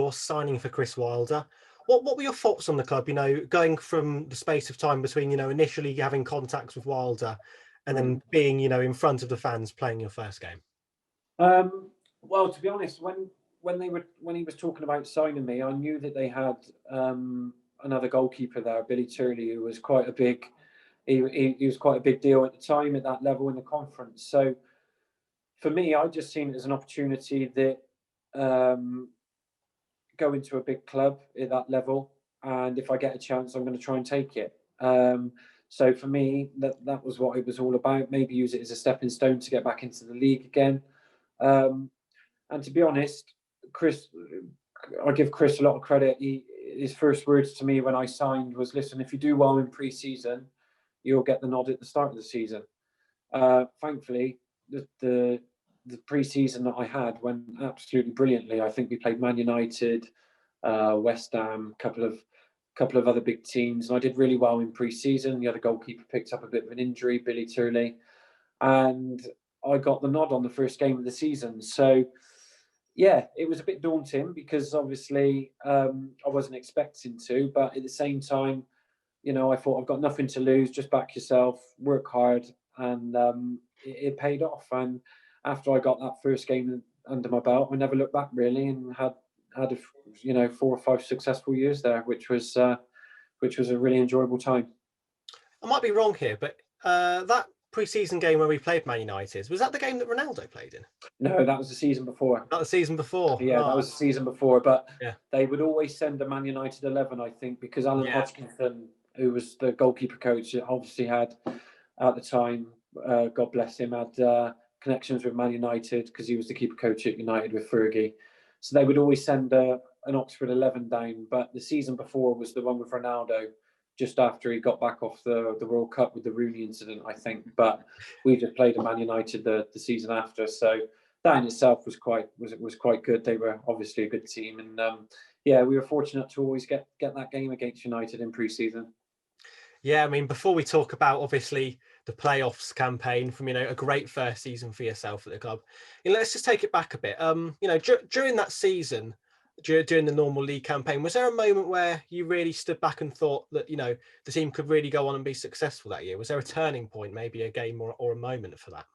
course, signing for Chris Wilder. What were your thoughts on the club, going from the space of time between, initially having contacts with Wilder and then being, in front of the fans playing your first game? Well, to be honest, when he was talking about signing me, I knew that they had another goalkeeper there, Billy Turley, who was quite a big. He was quite a big deal at the time at that level in the conference. So for me, I just seen it as an opportunity that go into a big club at that level, and if I get a chance, I'm going to try and take it. So for me, that was what it was all about. Maybe use it as a stepping stone to get back into the league again. And to be honest, Chris, I give Chris a lot of credit. His first words to me when I signed was, "Listen, if you do well in pre-season, you'll get the nod at the start of the season." Thankfully, the pre-season that I had went absolutely brilliantly. I think we played Man United, West Ham, couple of other big teams, and I did really well in pre-season. The other goalkeeper picked up a bit of an injury, Billy Turley, and I got the nod on the first game of the season. So yeah, it was a bit daunting because obviously I wasn't expecting to, but at the same time, I thought I've got nothing to lose. Just back yourself, work hard, and it paid off. And after I got that first game under my belt, I never looked back really, and had 4 or 5 successful years there, which was a really enjoyable time. I might be wrong here, but that pre-season game where we played Man United, was that the game that Ronaldo played in? No, that was the season before. That was the season before. Yeah, that was the season before. But yeah, they would always send a Man United 11, I think, because Alan Hodgkinson, who was the goalkeeper coach, obviously had at the time, God bless him, had connections with Man United because he was the keeper coach at United with Fergie. So they would always send an Oxford 11 down. But the season before was the one with Ronaldo, just after he got back off the World Cup with the Rooney incident, I think. But we just played a Man United the season after. So that in itself was quite good. They were obviously a good team. And we were fortunate to always get that game against United in pre-season. Yeah, I mean, before we talk about obviously the playoffs campaign from a great first season for yourself at the club, let's just take it back a bit. During that season, during the normal league campaign, was there a moment where you really stood back and thought that the team could really go on and be successful that year? Was there a turning point, maybe a game or a moment for that?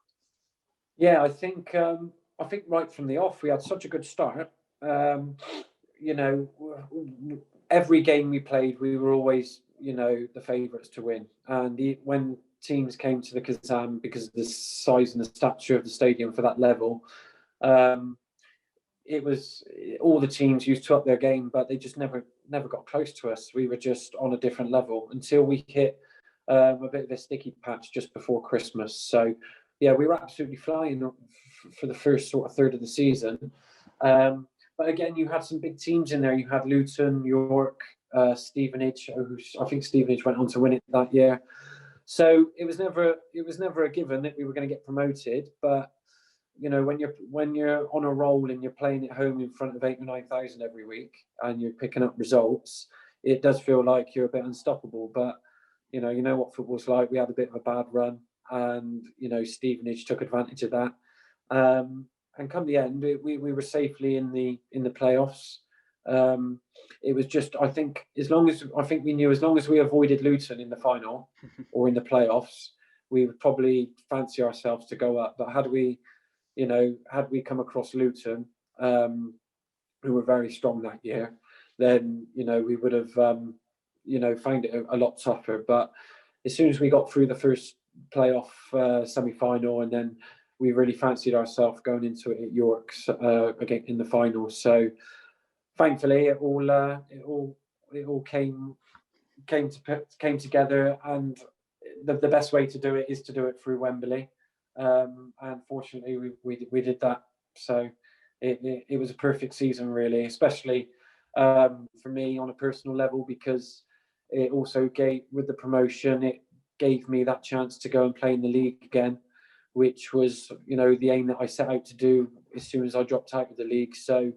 Yeah, I think right from the off we had such a good start. Every game we played, we were always the favourites to win. And when teams came to the Kassam, because of the size and the stature of the stadium for that level, it was all the teams used to up their game, but they just never got close to us. We were just on a different level until we hit a bit of a sticky patch just before Christmas. So yeah, we were absolutely flying for the first sort of third of the season. But again, you had some big teams in there. You had Luton, York, Stevenage. I think Stevenage went on to win it that year. So it was never a given that we were going to get promoted. But when you're on a roll and you're playing at home in front of 8,000 or 9,000 every week and you're picking up results, it does feel like you're a bit unstoppable. But you know what football's like. We had a bit of a bad run, and Stevenage took advantage of that. And come the end, we were safely in the playoffs. It was just, I think we knew as long as we avoided Luton in the final or in the playoffs, we would probably fancy ourselves to go up. But had we come across Luton, who were very strong that year, then we would have found it a lot tougher. But as soon as we got through the first playoff semi-final, and then we really fancied ourselves going into it at York again in the final. So thankfully, it all came together, and the best way to do it is to do it through Wembley. And fortunately, we did that. So it was a perfect season, really, especially for me on a personal level, because it also gave, with the promotion, it gave me that chance to go and play in the league again, which was the aim that I set out to do as soon as I dropped out of the league. So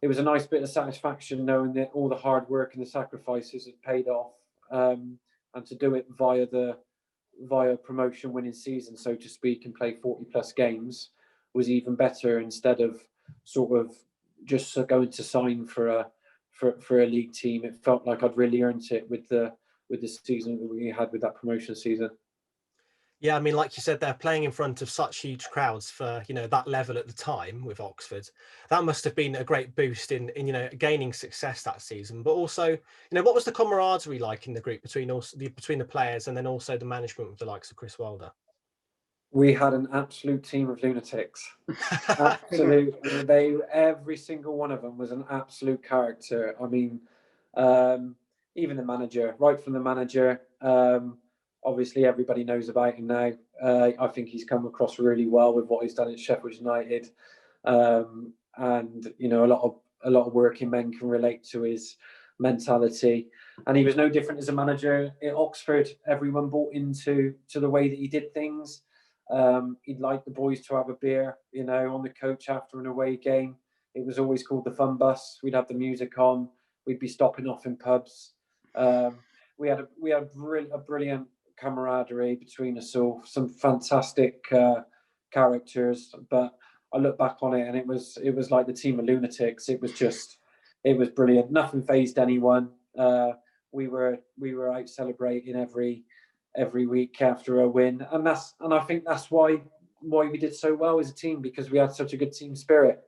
it was a nice bit of satisfaction knowing that all the hard work and the sacrifices had paid off, and to do it via promotion winning season, so to speak, and play 40 plus games was even better, instead of sort of just going to sign for a league team. It felt like I'd really earned it with the season that we had with that promotion season. Yeah, I mean, like you said, they're playing in front of such huge crowds for, that level at the time with Oxford. That must have been a great boost in gaining success that season. But also, what was the camaraderie like in the group between the players and then also the management with the likes of Chris Wilder? We had an absolute team of lunatics. Absolute. Every single one of them was an absolute character. I mean, even the manager, right from the manager. Obviously, everybody knows about him now. I think he's come across really well with what he's done at Sheffield United, and a lot of working men can relate to his mentality. And he was no different as a manager at Oxford. Everyone bought into the way that he did things. He'd like the boys to have a beer, on the coach after an away game. It was always called the fun bus. We'd have the music on. We'd be stopping off in pubs. We had a brilliant camaraderie between us all. Some fantastic characters, but I look back on it and it was like the team of lunatics. It was brilliant. Nothing fazed anyone. We were out celebrating every week after a win, and I think that's why we did so well as a team, because we had such a good team spirit.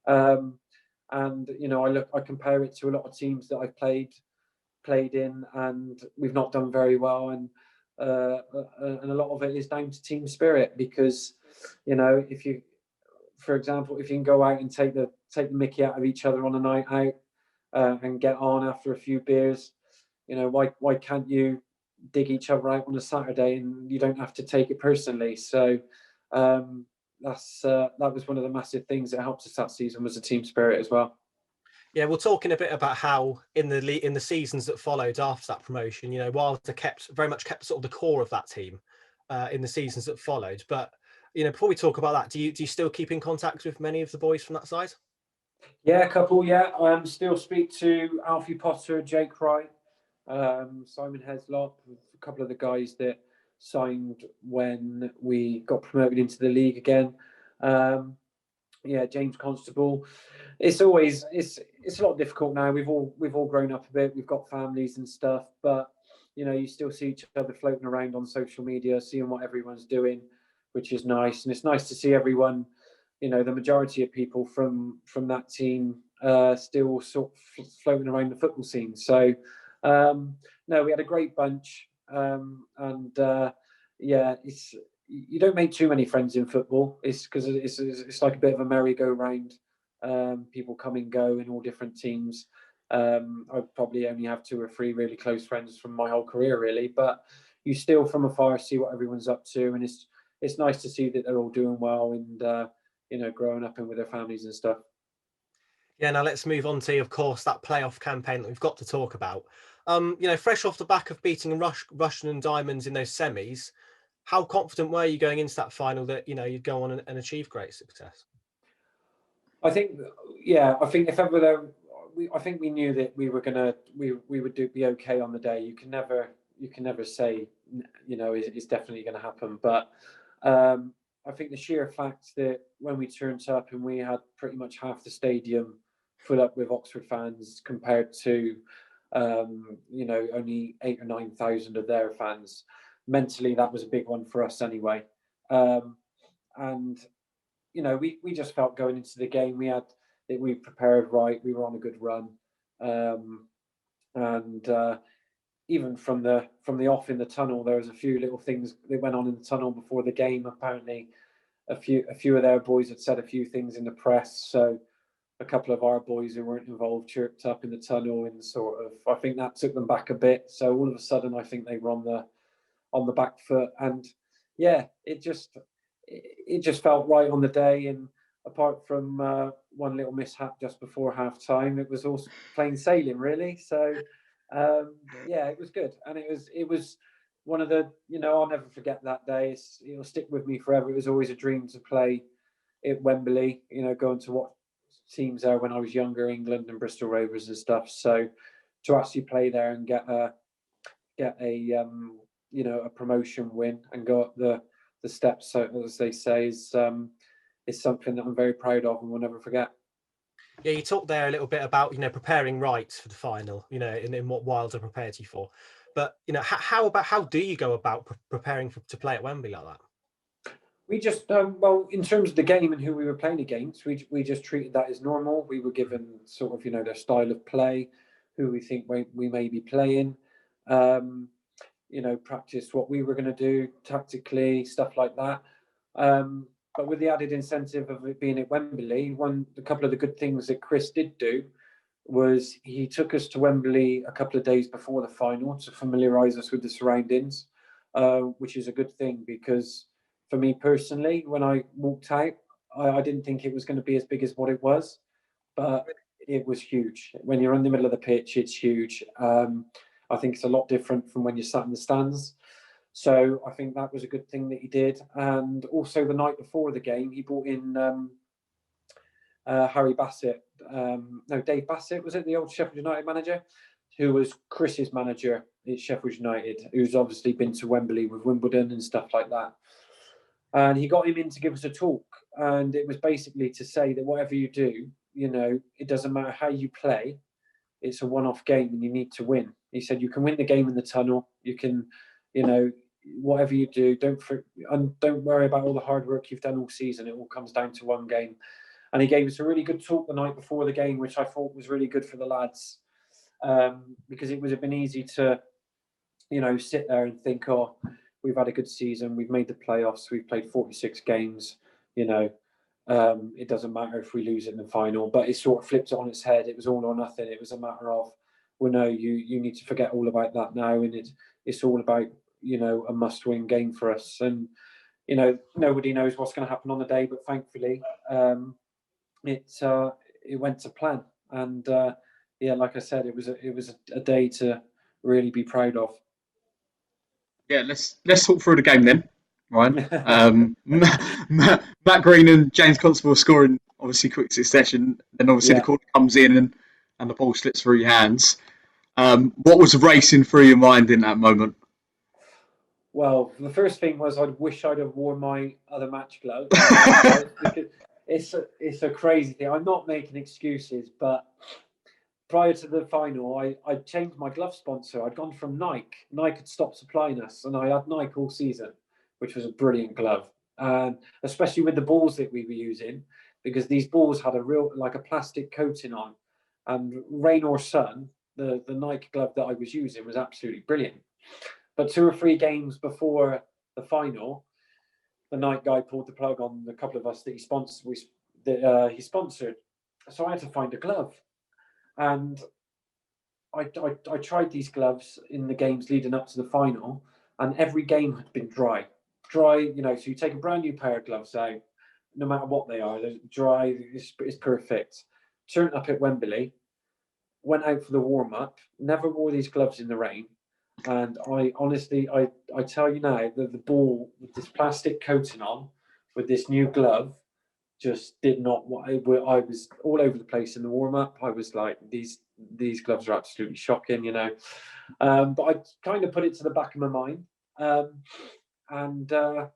And I compare it to a lot of teams that I've played in, and we've not done very well, and a lot of it is down to team spirit, because if you, for example, if you can go out and take the mickey out of each other on a night out, and get on after a few beers, why can't you dig each other out on a Saturday and you don't have to take it personally? So that was one of the massive things that helped us that season, was the team spirit as well. Yeah, we're talking a bit about how in the seasons that followed after that promotion, Wilder very much kept sort of the core of that team in the seasons that followed. But before we talk about that, do you still keep in contact with many of the boys from that side? Yeah, a couple. Yeah, still speak to Alfie Potter, Jake Wright, Simon Heslop, a couple of the guys that signed when we got promoted into the league again. James Constable. It's a lot difficult now. We've all grown up a bit. We've got families and stuff, but you still see each other floating around on social media, seeing what everyone's doing, which is nice. And it's nice to see everyone, the majority of people from that team still sort of floating around the football scene. So no, we had a great bunch, you don't make too many friends in football. It's because it's like a bit of a merry-go-round. People come and go in all different teams. I probably only have 2 or 3 really close friends from my whole career, really. But you still, from afar, see what everyone's up to, and it's nice to see that they're all doing well and growing up and with their families and stuff. Yeah, now let's move on to, of course, that playoff campaign that we've got to talk about. Fresh off the back of beating Russian and Diamonds in those semis, how confident were you going into that final that you'd go on and achieve great success? I think if ever there, I think we knew that we would be okay on the day. You can never say it's definitely going to happen, but I think the sheer fact that when we turned up and we had pretty much half the stadium full up with Oxford fans compared to only 8,000 or 9,000 of their fans, mentally that was a big one for us anyway. And we just felt going into the game we prepared right. We were on a good run, and even from the off in the tunnel, there was a few little things that went on in the tunnel before the game. Apparently, a few of their boys had said a few things in the press, so a couple of our boys who weren't involved chirped up in the tunnel, and sort of, I think that took them back a bit. So all of a sudden, I think they were on the back foot, and yeah, it just felt right on the day. And apart from one little mishap just before half time, it was all plain sailing, really. So it was good, and it was one of the I'll never forget that day. It'll stick with me forever. It was always a dream to play at Wembley. Going to watch teams there when I was younger, England and Bristol Rovers and stuff. So to actually play there and get a promotion win and go up the steps, so as they say, is something that I'm very proud of and will never forget. Yeah, you talked there a little bit about, preparing right for the final, in what Wilder prepared you for. But, how do you go about preparing to play at Wembley like that? We just, well, in terms of the game and who we were playing against, we just treated that as normal. We were given sort of, their style of play, who we think we may be playing, practice what we were going to do tactically, stuff like that. But with the added incentive of it being at Wembley, a couple of the good things that Chris did do was he took us to Wembley a couple of days before the final to familiarise us with the surroundings, which is a good thing because for me personally, when I walked out, I didn't think it was going to be as big as what it was, but it was huge. When you're in the middle of the pitch, it's huge. I think it's a lot different from when you're sat in the stands. So I think that was a good thing that he did. And also the night before the game, he brought in Harry Bassett. No, Dave Bassett, was it, the old Sheffield United manager, who was Chris's manager at Sheffield United, who's obviously been to Wembley with Wimbledon and stuff like that. And he got him in to give us a talk. And it was basically to say that whatever you do, it doesn't matter how you play, it's a one-off game and you need to win. He said you can win the game in the tunnel. You can, whatever you do, don't worry about all the hard work you've done all season. It all comes down to one game. And he gave us a really good talk the night before the game, which I thought was really good for the lads, because it would have been easy to, sit there and think, oh, we've had a good season. We've made the playoffs. We've played 46 games. It doesn't matter if we lose in the final, but it sort of flipped it on its head. It was all or nothing. It was a matter of, well, no, you need to forget all about that now. And it's all about, a must-win game for us. And, nobody knows what's going to happen on the day, but thankfully, it went to plan. And, like I said, it was a day to really be proud of. Yeah, let's talk through the game then, Ryan. Matt Green and James Constable scoring obviously quick succession. Then obviously the corner comes in and the ball slips through your hands. What was racing through your mind in that moment? Well, the first thing was I wish I'd have worn my other match glove. It's a crazy thing. I'm not making excuses, but prior to the final, I changed my glove sponsor. I'd gone from Nike. Nike had stopped supplying us, and I had Nike all season, which was a brilliant glove. And especially with the balls that we were using, because these balls had a plastic coating on. And rain or sun, the Nike glove that I was using was absolutely brilliant. But 2 or 3 games before the final, the Nike guy pulled the plug on a couple of us that he sponsored. So I had to find a glove. And I tried these gloves in the games leading up to the final, and every game had been dry. So you take a brand new pair of gloves out, no matter what they are, they're dry, it's perfect. Turned up at Wembley, went out for the warm-up, never wore these gloves in the rain. And I honestly, I tell you now, that the ball with this plastic coating on, with this new glove, just did not. I was all over the place in the warm up. I was like, these gloves are absolutely shocking, But I kind of put it to the back of my mind, and then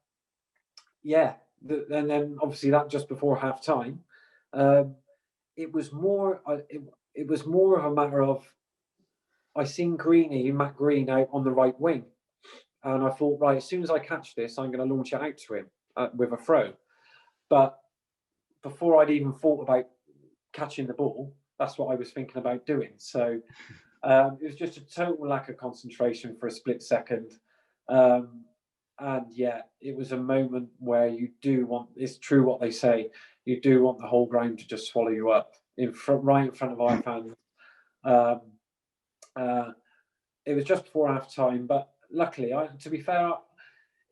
obviously that just before half time, it was more. It was more of a matter of I seen Matt Green out on the right wing, and I thought, right, as soon as I catch this, I'm going to launch it out to him with a throw, but before I'd even thought about catching the ball, that's what I was thinking about doing. So it was just a total lack of concentration for a split second. And yeah, it was a moment where you do want, it's true what they say, you do want the whole ground to just swallow you up right in front of our fans. It was just before half time, but luckily, to be fair,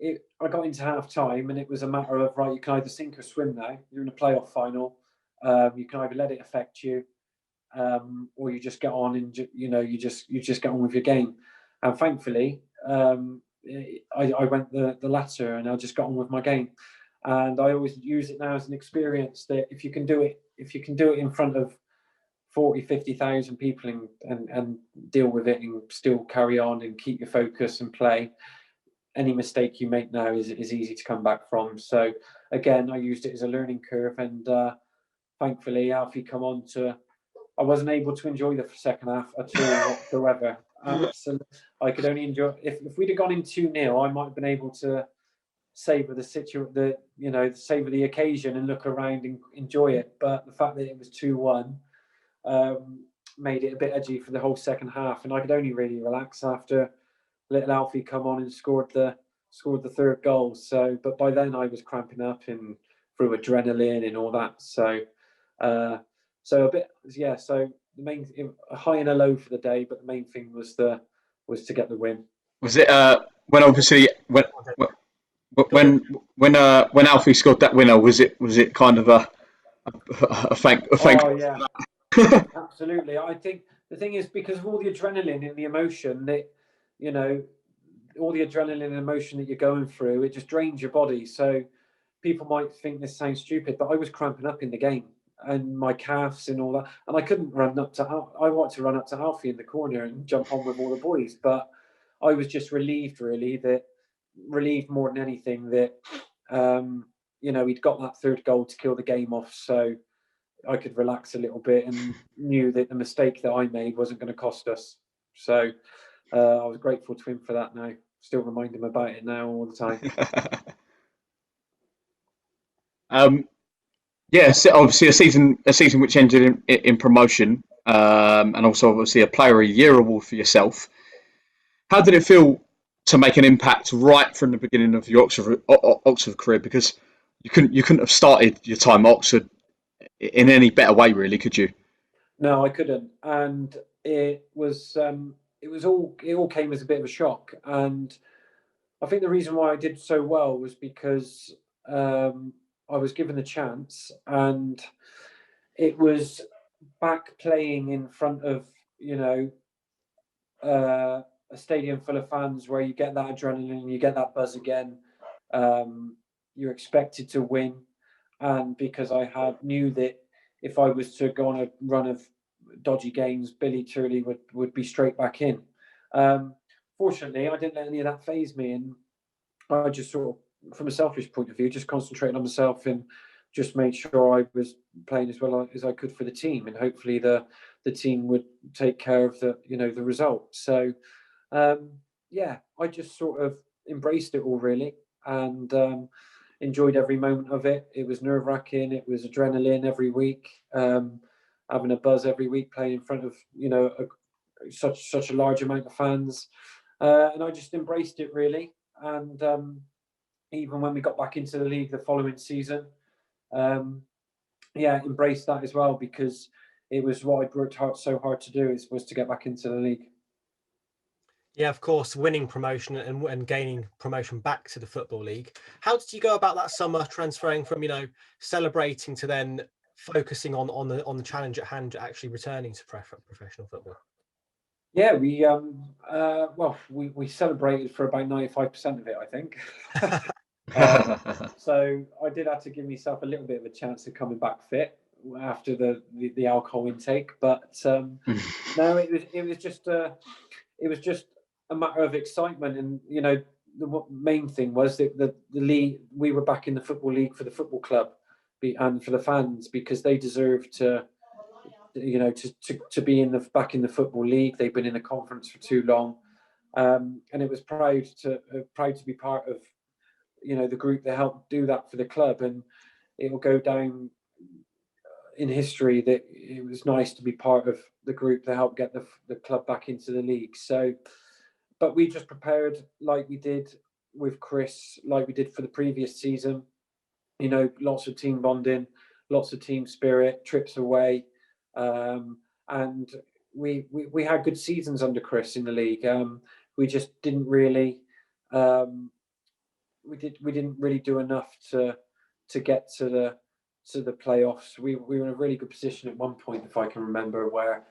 I got into half time and it was a matter of, right, you can either sink or swim now. You're in a playoff final. You can either let it affect you, or you just get on and you just get on with your game. And thankfully, I went the latter, and I just got on with my game. And I always use it now as an experience that if you can do it in front of 40, 50,000 people and deal with it and still carry on and keep your focus and play, any mistake you make now is easy to come back from. So again, I used it as a learning curve, and thankfully, Alfie come on to. I wasn't able to enjoy the second half at all whatsoever. Absolutely, I could only enjoy if we'd have gone in 2-0, I might have been able to savor savor the occasion and look around and enjoy it. But the fact that it was 2-1 made it a bit edgy for the whole second half, and I could only really relax after little Alfie come on and scored the third goal. So, but by then I was cramping up and through adrenaline and all that. So, so a bit, yeah. So the main a high and a low for the day, but the main thing was to get the win. Was it when obviously when Alfie scored that winner? Was it kind of a thank? Oh yeah, absolutely. I think the thing is because of all the adrenaline and the emotion that all the adrenaline and emotion that you're going through, it just drains your body. So people might think this sounds stupid, but I was cramping up in the game and my calves and all that, and I couldn't run up to. I wanted to run up to Alfie in the corner and jump on with all the boys, but I was just relieved, relieved more than anything that he'd got that third goal to kill the game off, so I could relax a little bit and knew that the mistake that I made wasn't going to cost us. So I was grateful to him for that. Now, still remind him about it now all the time. So obviously a season which ended in promotion, and also obviously a Player of the Year award for yourself. How did it feel to make an impact right from the beginning of your Oxford career? Because you couldn't have started your time at Oxford in any better way, really, could you? No, I couldn't, and it all came as a bit of a shock. And I think the reason why I did so well was because I was given the chance, and it was back playing in front of a stadium full of fans where you get that adrenaline, you get that buzz again. You're expected to win, and because I knew that if I was to go on a run of dodgy games, Billy Turley would be straight back in. Fortunately, I didn't let any of that faze me, and I just sort of, from a selfish point of view, just concentrated on myself and just made sure I was playing as well as I could for the team, and hopefully the team would take care of the result. So I just sort of embraced it all really, and enjoyed every moment of it. It was nerve-wracking. It was adrenaline every week, having a buzz every week, playing in front of such a large amount of fans, and I just embraced it really. And even when we got back into the league the following season, embraced that as well, because it was what I'd worked so hard to do was to get back into the league. Yeah, of course, winning promotion and gaining promotion back to the Football League. How did you go about that summer, transferring from celebrating to then focusing on the challenge at hand, actually returning to professional football? Yeah, we celebrated for about 95% of it, I think. So I did have to give myself a little bit of a chance of coming back fit after the alcohol intake, but no, it was just a matter of excitement. And the main thing was that the league, we were back in the Football League for the football club and for the fans, because they deserve to be back in the Football League. They've been in the conference for too long, and it was proud to be part of the group that helped do that for the club. And it will go down in history that it was nice to be part of the group that helped get the club back into the league. So, but we just prepared like we did with Chris, like we did for the previous season. Lots of team bonding, lots of team spirit, trips away, and we had good seasons under Chris in the league. We just didn't really we didn't really do enough to get to the playoffs. We were in a really good position at one point, if I can remember, where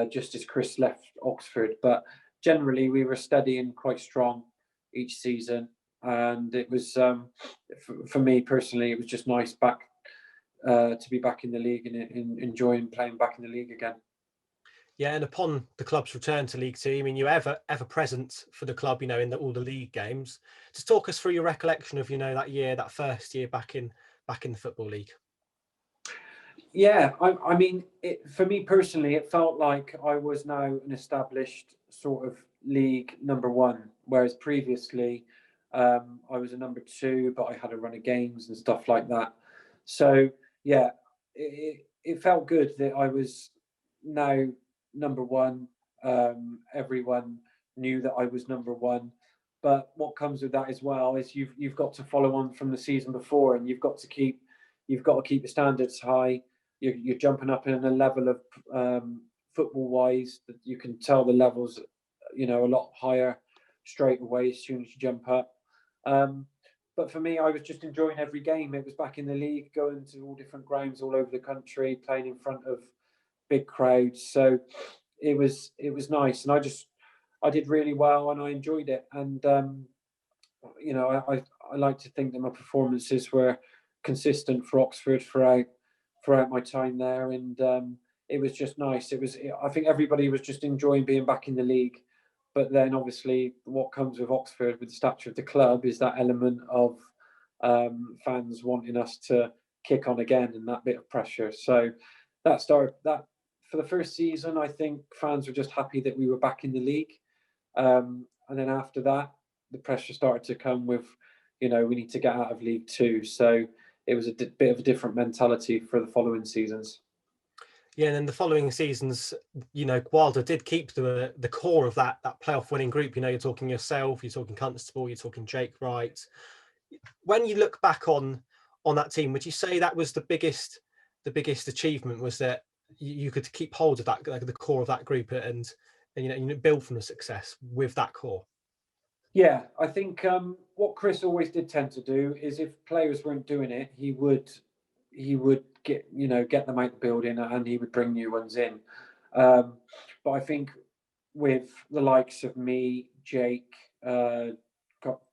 just as Chris left Oxford, but generally we were steady and quite strong each season. And it was for me personally, it was just nice to be back in the league and enjoying playing back in the league again. Yeah, and upon the club's return to League Two, I mean, you were ever present for the club, in all the league games. Just talk us through your recollection of that first year back in the Football League. Yeah, I mean, for me personally, it felt like I was now an established sort of league number one, whereas previously I was a number two, but I had a run of games and stuff like that. So yeah, it felt good that I was now number one. Everyone knew that I was number one. But what comes with that as well is you've got to follow on from the season before, and you've got to keep the standards high. You're jumping up in a level of football wise that you can tell the levels, a lot higher straight away as soon as you jump up. But for me, I was just enjoying every game. It was back in the league, going to all different grounds all over the country, playing in front of big crowds. So it was nice, and I did really well, and I enjoyed it. And I like to think that my performances were consistent for Oxford throughout my time there, and it was just nice. I think everybody was just enjoying being back in the league, but then obviously what comes with Oxford, with the stature of the club, is that element of fans wanting us to kick on again, and that bit of pressure. So that for the first season, I think fans were just happy that we were back in the league, and then after that, the pressure started to come with, we need to get out of League Two. So it was a bit of a different mentality for the following seasons. Yeah, and then the following seasons, Wilder did keep the core of that playoff winning group. You're talking yourself, you're talking Constable, you're talking Jake Wright. When you look back on that team, would you say that was the biggest achievement, was that you could keep hold of that, like the core of that group, and build from the success with that core? Yeah, I think what Chris always did tend to do is, if players weren't doing it, he would get them out the building, and he would bring new ones in. But I think with the likes of me, Jake,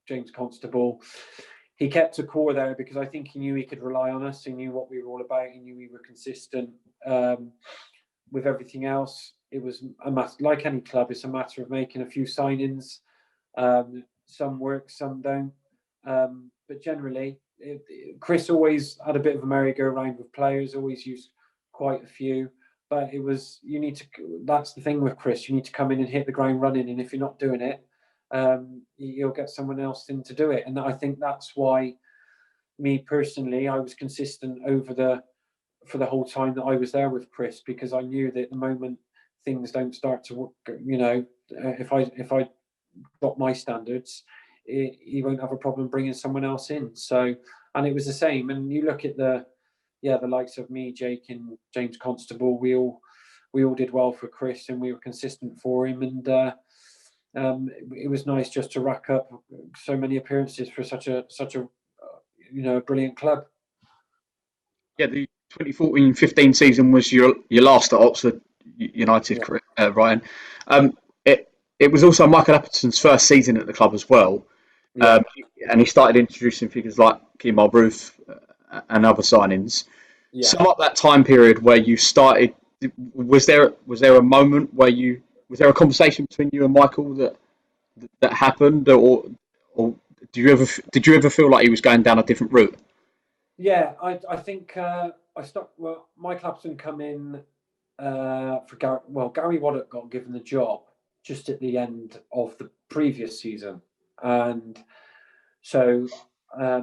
James Constable, he kept a core there because I think he knew he could rely on us. He knew what we were all about. He knew we were consistent. With everything else, it was like any club. It's a matter of making a few signings. Some work, some don't. But generally, Chris always had a bit of a merry-go-round with players, always used quite a few. But that's the thing with Chris, you need to come in and hit the ground running. And if you're not doing it, you'll get someone else in to do it. And I think that's why, me personally, I was consistent for the whole time that I was there with Chris, because I knew that the moment things don't start to work, if I got my standards, he won't have a problem bringing someone else in. So, and it was the same. And you look at the likes of me, Jake, and James Constable. We all did well for Chris, and we were consistent for him. And it was nice just to rack up so many appearances for such a brilliant club. Yeah, the 2014-15 season was your last at Oxford United, yeah. Ryan. It was also Michael Appleton's first season at the club as well. Yeah. And he started introducing figures like Kemal Ruth and other signings. Yeah. Sum up that time period where you started. Was there a moment where was there a conversation between you and Michael that happened, or did you ever feel like he was going down a different route? Yeah, I think Michael Appleton come in for Gary. Well, Gary Waddock got given the job just at the end of the previous season, and so I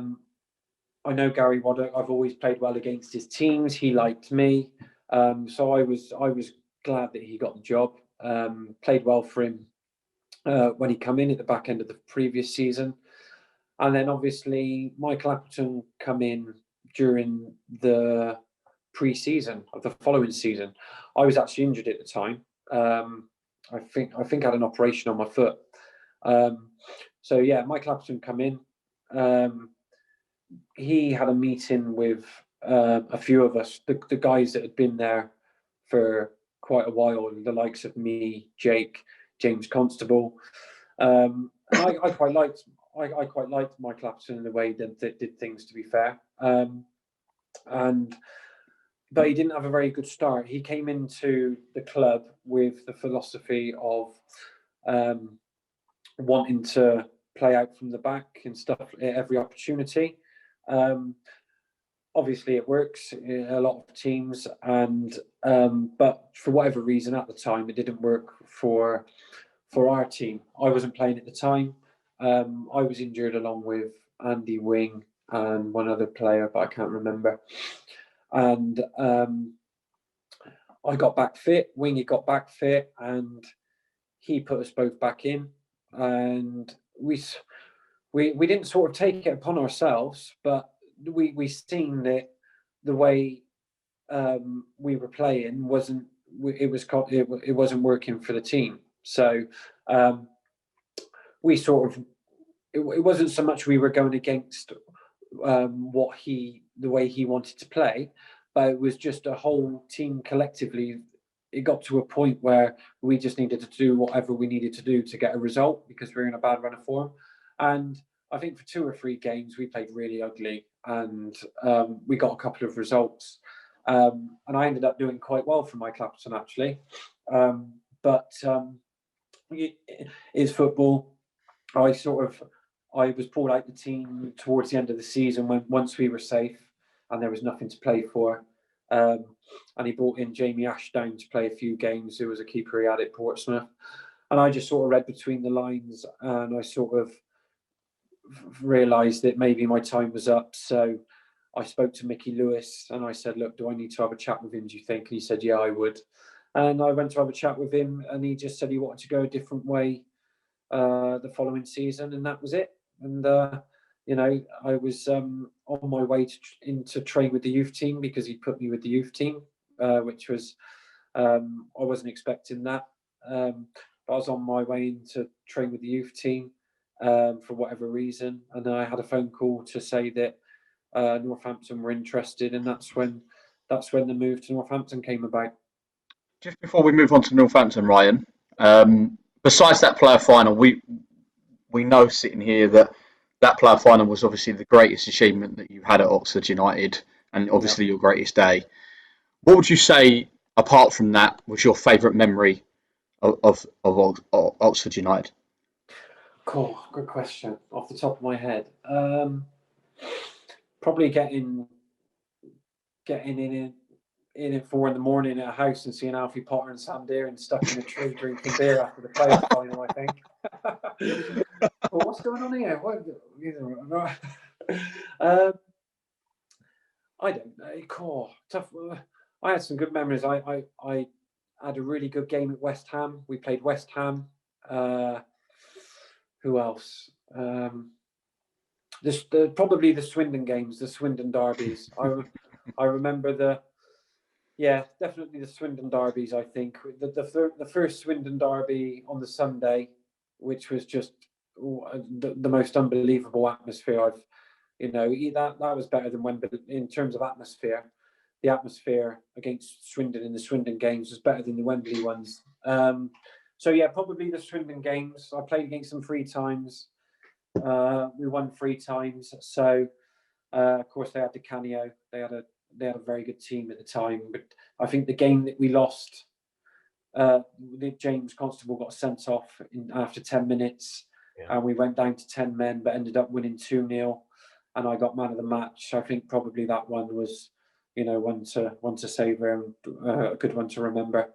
know Gary Waddock. I've always played well against his teams. He liked me, so I was glad that he got the job. Played well for him when he come in at the back end of the previous season. And then obviously Michael Appleton come in during the pre-season of the following season. I was actually injured at the time. I think I had an operation on my foot. So yeah, Michael Appleton come in. He had a meeting with a few of us, the guys that had been there for quite a while, the likes of me, Jake, James Constable. I quite liked Michael Appleton in the way that did things, to be fair. But he didn't have a very good start. He came into the club with the philosophy of wanting to play out from the back and stuff at every opportunity. obviously it works in a lot of teams, and but for whatever reason at the time it didn't work for our team. I wasn't playing at the time. I was injured along with Andy Wing and one other player, but I can't remember. And I got back fit. Wingy got back fit, and he put us both back in. And we didn't sort of take it upon ourselves, but we seen that the way we were playing wasn't working for the team. So we sort of it wasn't so much we were going against the way he wanted to play, but it was just a whole team collectively. It got to a point where we just needed to do whatever we needed to do to get a result because we were in a bad run of form. And I think for 2 or 3 games we played really ugly, and we got a couple of results. And I ended up doing quite well for my Clapton actually. But it's football. I was pulled out the team towards the end of the season once we were safe and there was nothing to play for. And he brought in Jamie Ashdown to play a few games, who was a keeper he had at Portsmouth. And I just sort of read between the lines, and I sort of realised that maybe my time was up. So I spoke to Mickey Lewis and I said, look, do I need to have a chat with him, do you think? And he said, yeah, I would. And I went to have a chat with him, and he just said he wanted to go a different way the following season, and that was it. And I was on my way to train with the youth team because he put me with the youth team, which was I wasn't expecting that. But I was on my way in to train with the youth team for whatever reason, and then I had a phone call to say that Northampton were interested, and that's when the move to Northampton came about. Just before we move on to Northampton, Ryan, besides that player final, we know sitting here that player final was obviously the greatest achievement that you had at Oxford United, and obviously your greatest day. What would you say, apart from that, was your favourite memory of Oxford United? Cool, good question. Off the top of my head, probably getting in at 4 a.m. at a house and seeing Alfie Potter and Sam Deering stuck in a tree drinking beer after the playoff final, I think. Well, what's going on here? I don't know. Cool. Tough. I had some good memories. I had a really good game at West Ham. We played West Ham. Who else? Probably the Swindon games, the Swindon derbies. I remember definitely the Swindon derbies. I think the first Swindon derby on the Sunday, which was just the most unbelievable atmosphere. That was better than Wembley in terms of atmosphere. The atmosphere against Swindon in the Swindon games was better than the Wembley ones. Probably the Swindon games. I played against them 3 times. We won 3 times. So, of course, they had Di Canio. They had a very good team at the time. But I think the game that we lost, James Constable got sent off after 10 minutes. Yeah. And we went down to 10 men, but ended up winning 2-0. And I got man of the match. I think probably that one was, one to savour and a good one to remember.